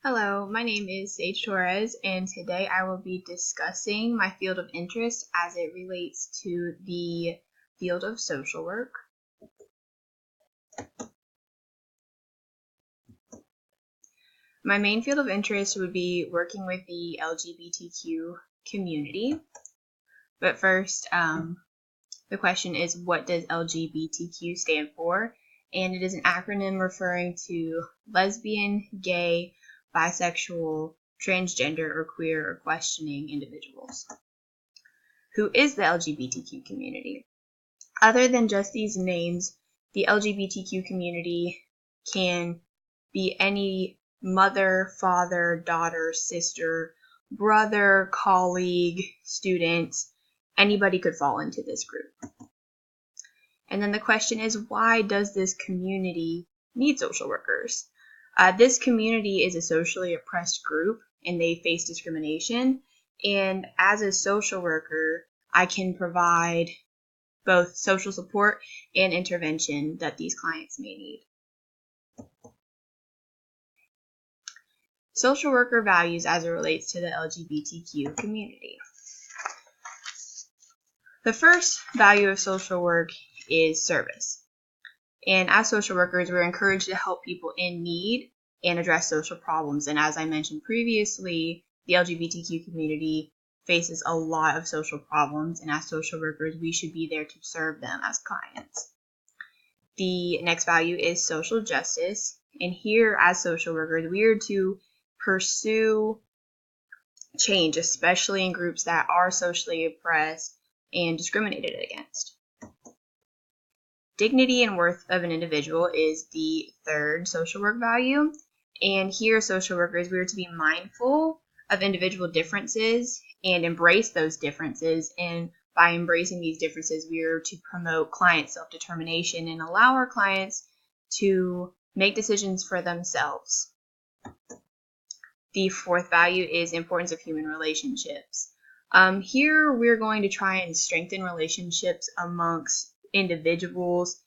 Hello, my name is Sage Torrez, and today I will be discussing my field of interest as it relates to the field of social work. My main field of interest would be working with the LGBTQ community. But first, the question is, what does LGBTQ stand for? And it is an acronym referring to lesbian, gay, bisexual, transgender, or queer or questioning individuals. Who is the LGBTQ community? Other than just these names, the LGBTQ community can be any mother, father, daughter, sister, brother, colleague, student. Anybody could fall into this group. And then the question is, why does this community need social workers? This community is a socially oppressed group and they face discrimination. And as a social worker, I can provide both social support and intervention that these clients may need. Social worker values as it relates to the LGBTQ community. The first value of social work is service. And as social workers, we're encouraged to help people in need and address social problems. And as I mentioned previously, the LGBTQ community faces a lot of social problems. And as social workers, we should be there to serve them as clients. The next value is social justice. And here, as social workers, we are to pursue change, especially in groups that are socially oppressed and discriminated against. Dignity and worth of an individual is the third social work value. And here, social workers, we are to be mindful of individual differences and embrace those differences. And by embracing these differences, we are to promote client self-determination and allow our clients to make decisions for themselves. The fourth value is importance of human relationships. Here, we're going to try and strengthen relationships amongst individuals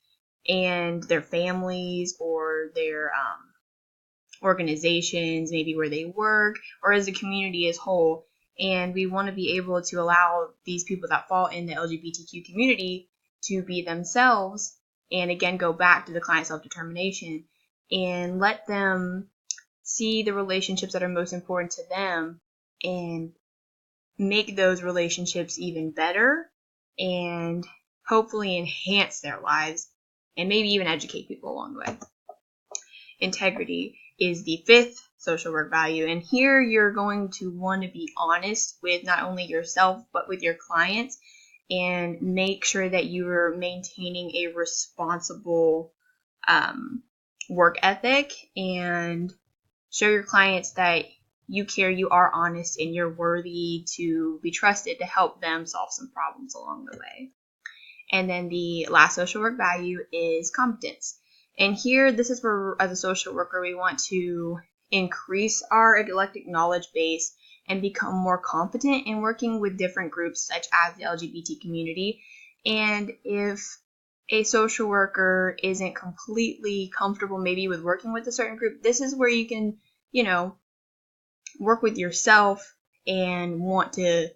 and their families or their organizations, maybe where they work, or as a community as whole. And we want to be able to allow these people that fall in the LGBTQ community to be themselves and again go back to the client self-determination and let them see the relationships that are most important to them and make those relationships even better and hopefully enhance their lives and maybe even educate people along the way. Integrity is the fifth social work value, and here you're going to want to be honest with not only yourself but with your clients and make sure that you are maintaining a responsible work ethic and show your clients that you care, you are honest, and you're worthy to be trusted to help them solve some problems along the way. And then the last social work value is competence. And here, this is where, as a social worker, we want to increase our eclectic knowledge base and become more competent in working with different groups such as the LGBT community. And if a social worker isn't completely comfortable maybe with working with a certain group, this is where you can, work with yourself and want to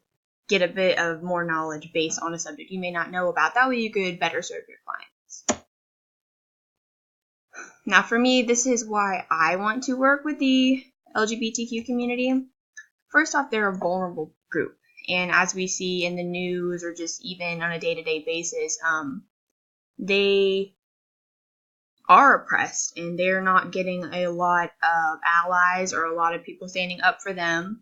get a bit of more knowledge based on a subject you may not know about. That way you could better serve your clients. Now for me, this is why I want to work with the LGBTQ community. First off, they're a vulnerable group. And as we see in the news or just even on a day-to-day basis, they are oppressed and they're not getting a lot of allies or a lot of people standing up for them.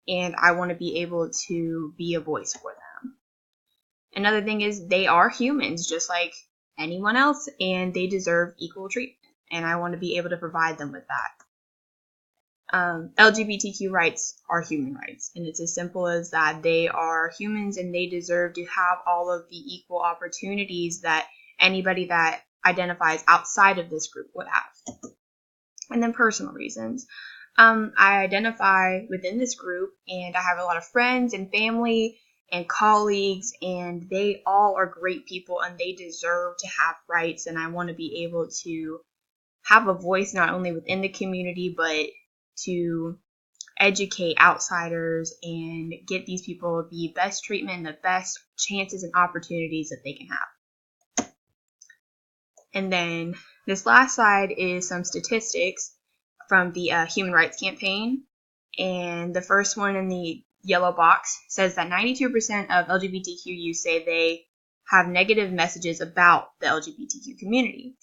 And I want to be able to be a voice for them. Another thing is they are humans just like anyone else and they deserve equal treatment. And I want to be able to provide them with that. LGBTQ rights are human rights. And it's as simple as that. They are humans and they deserve to have all of the equal opportunities that anybody that identifies outside of this group would have. And then personal reasons. I identify within this group and I have a lot of friends and family and colleagues and they all are great people and they deserve to have rights, and I want to be able to have a voice not only within the community but to educate outsiders and get these people the best treatment, the best chances and opportunities that they can have. And then this last slide is some statistics from the Human Rights Campaign. And the first one in the yellow box says that 92% of LGBTQ youth say they have negative messages about the LGBTQ community.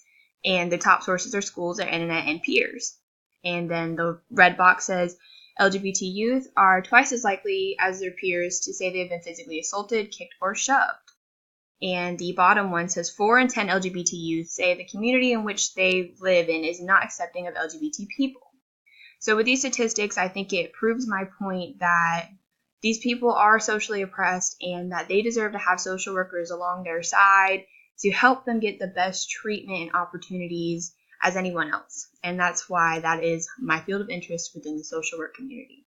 And the top sources are schools, their internet, and peers. And then the red box says LGBT youth are twice as likely as their peers to say they've been physically assaulted, kicked, or shoved. And the bottom one says 4 in 10 LGBT youth say the community in which they live in is not accepting of LGBT people. So with these statistics, I think it proves my point that these people are socially oppressed and that they deserve to have social workers along their side to help them get the best treatment and opportunities as anyone else. And that's why that is my field of interest within the social work community.